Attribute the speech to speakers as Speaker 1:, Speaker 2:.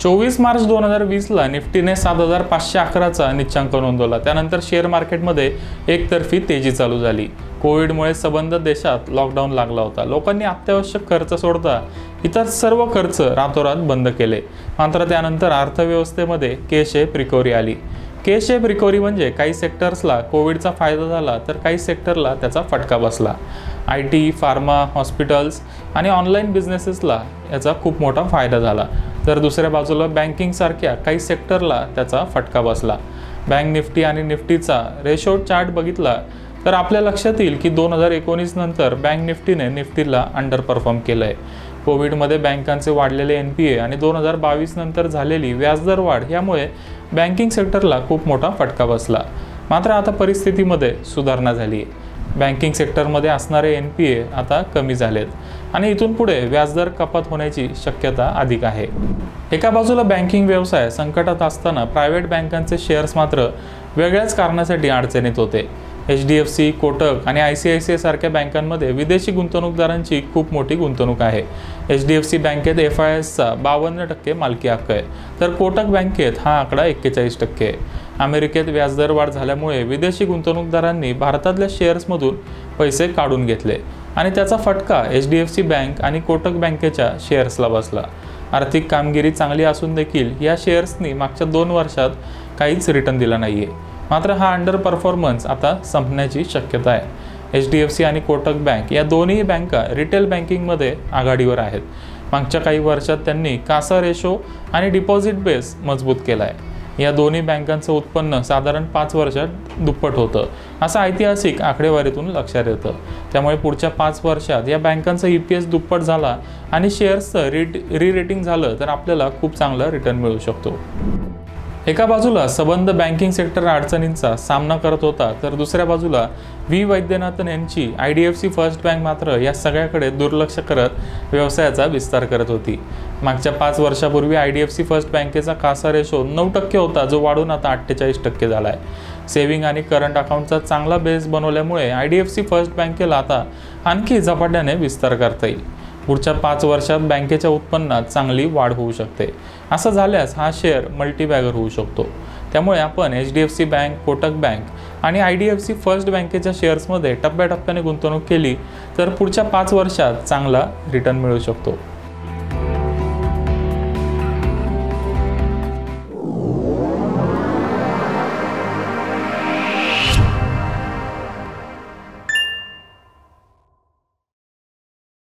Speaker 1: 24 मार्च 2020ला निफ्टीने 7511चा नीचांक नोंदवला। त्यानंतर शेअर मार्केटमध्ये एकतर्फी तेजी चालू झाली। कोविडमुळे सबंध देशात लॉकडाऊन लागला होता। लोकांनी अत्यावश्यक खर्च सोडता इतर सर्व खर्च रातोरात बंद केले। मात्र त्यानंतर अर्थव्यवस्थेमध्ये के शेप रिकव्हरी आली। के शेप रिकव्हरी म्हणजे काही सेक्टर्सला कोविडचा फायदा झाला तर काही सेक्टरला त्याचा फटका बसला। IT, फार्मा, हॉस्पिटल्स आणि ऑनलाईन बिझनेसेसला याचा खूप मोठा फायदा झाला, तर दुसऱ्या बाजूला बँकिंग सारख्या काही सेक्टरला त्याचा फटका बसला। बँक निफ्टी आणि निफ्टीचा रेशो चार्ट बघितला तर आपल्या लक्षात येईल की 2019 नंतर बँक निफ्टीने निफ्टीला अंडर परफॉर्म केलंय। कोविडमध्ये बँकांचे वाढलेले NPA आणि 2022 नंतर झालेली व्याजदर वाढ यामुळे बँकिंग सेक्टरला खूप मोठा फटका बसला। मात्र आता परिस्थितीमध्ये सुधारणा झाली आहे। बँकिंग सेक्टरमध्ये असणारे NPA आता कमी झालेत आणि इथून पुढे व्याजदर कपात होण्याची शक्यता अधिक आहे। एका बाजूला बँकिंग व्यवसाय संकटात असताना प्रायव्हेट बँकांचे शेअर्स मात्र वेगळ्याच कारणासाठी अडचणीत होते। HDFC, कोटक आणि ICICI सारख्या बँकांमध्ये विदेशी गुंतवणूकदारांची खूप मोठी गुंतवणूक आहे। HDFC बँकेत FISचा 52% मालकी हक्क आहे, तर कोटक बँकेत हा आकडा 41% आहे। अमेरिकेत व्याजदर वाढ झाल्यामुळे विदेशी गुंतवणूकदारांनी भारतातल्या शेअर्समधून पैसे काढून घेतले आणि त्याचा फटका HDFC बँक आणि कोटक बँकेच्या शेअर्सला बसला। आर्थिक कामगिरी चांगली असून देखील या शेअर्सनी मागच्या 2 वर्षात काहीच रिटर्न दिला नाहीये। मात्र हा अंडर परफॉर्मन्स आता संपण्याची शक्यता आहे। HDFC आणि कोटक बँक या दोन्ही बँका रिटेल बँकिंगमध्ये आघाडीवर आहेत। मागच्या काही वर्षात त्यांनी कासा रेशो आणि डिपॉझिट बेस मजबूत केला आहे। या दोन्ही बँकांचं उत्पन्न साधारण 5 वर्षात दुप्पट होतं, असं ऐतिहासिक आकडेवारीतून लक्षात येतं। त्यामुळे पुढच्या 5 वर्षात या बँकांचा EPS दुप्पट झाला आणि शेअर्सचं री-रेटिंग झालं तर आपल्याला खूप चांगला रिटर्न मिळू शकतो। एका बाजूला सबंध बँकिंग सेक्टर अडचणींचा सामना करत होता, तर दुसऱ्या बाजूला व्ही वैद्यनाथन यांची IDFC फर्स्ट बँक मात्र या सगळ्याकडे दुर्लक्ष करत व्यवसायाचा विस्तार करत होती। मागच्या 5 वर्षापूर्वी IDFC फर्स्ट बँकेचा कासा रेशो 9% होता, जो वाढून आता 48% झाला आहे। सेव्हिंग आणि करंट अकाउंटचा चांगला बेस बनवल्यामुळे IDFC फर्स्ट बँकेला आता आणखी झपाट्याने विस्तार करता येईल। पुढच्या 5 वर्षात बँकेच्या उत्पन्नात चांगली वाढ होऊ शकते। असं झाल्यास हा शेअर मल्टीबॅगर होऊ शकतो। त्यामुळे आपण HDFC बँक, कोटक बँक आणि IDFC फर्स्ट बँकेच्या शेअर्समध्ये टप्प्याटप्प्याने गुंतवणूक केली तर पुढच्या 5 वर्षात चांगला रिटर्न मिळू शकतो।